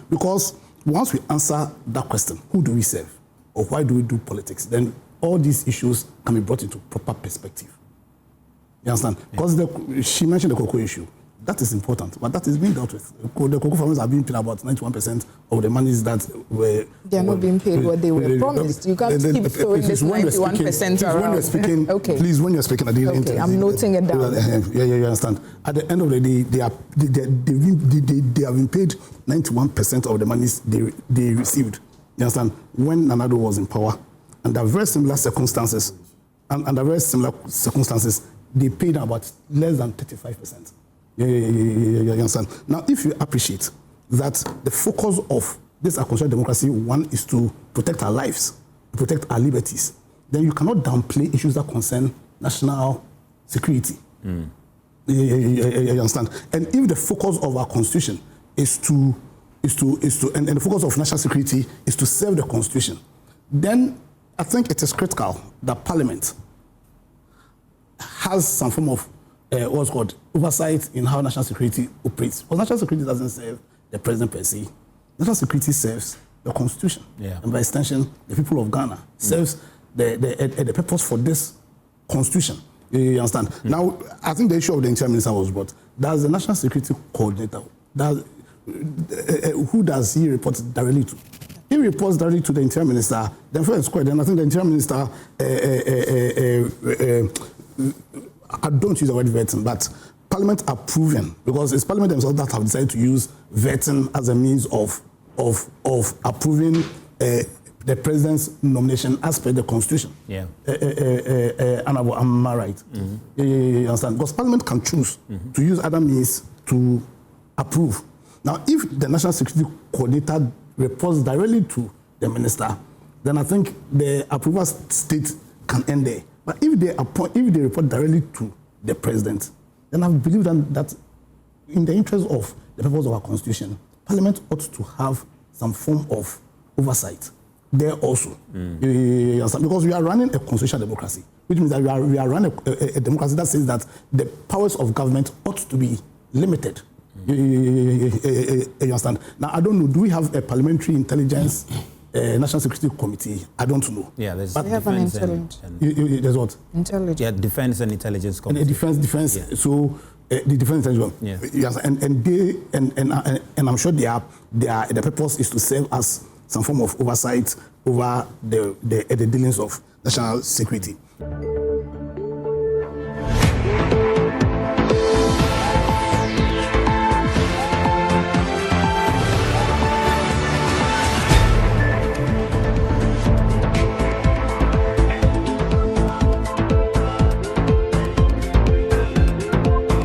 Because once we answer that question, who do we serve? Or why do we do politics? Then all these issues can be brought into proper perspective. You understand? Because she mentioned the cocoa issue. That is important, but that is being dealt with. The cocoa farmers are being paid about 91% of the monies that were... They are not being paid what they were promised. You can't keep throwing this 91% around. When you're speaking, okay. Please, when you're speaking... Okay, I'm noting it down. Yeah, you understand. At the end of the day, they have been paid 91% of the monies they received. You understand? When Nana Addo was in power, under very similar circumstances, they paid about less than 35%. You understand? Now, if you appreciate that the focus of this constitutional democracy, one is to protect our lives, protect our liberties, then you cannot downplay issues that concern national security. You understand? And if the focus of our constitution and the focus of national security is to serve the constitution, then I think it is critical that Parliament has some form of what's called oversight in how national security operates. Because national security doesn't serve the president per se. National security serves the constitution. Yeah. And by extension, the people of Ghana serves the purpose for this constitution. You understand? Now, I think the issue of the interior minister was brought. Does the national security coordinator, who does he report directly to? He reports directly to the interior minister. Then first, then I think the interior minister, I don't use the word vetting, but Parliament approving, because it's Parliament themselves that have decided to use vetting as a means of approving the president's nomination as per the constitution. Yeah. Am I right? You understand? Because Parliament can choose to use other means to approve. Now, if the National Security Coordinator reports directly to the minister, then I think the approval state can end there. But if they report directly to the president, then I believe that in the interest of the purpose of our constitution, Parliament ought to have some form of oversight there also. Because we are running a constitutional democracy, which means that we are running a democracy that says that the powers of government ought to be limited. You understand? Now, I don't know, do we have a parliamentary intelligence National Security Committee? I don't know. Yeah, we have an intelligence. There's what? Intelligence. Yeah, Defense and Intelligence Committee. And defense. Yeah. So the defense intelligence. Yeah. Yes, and I'm sure the purpose is to serve as some form of oversight over the dealings of national security.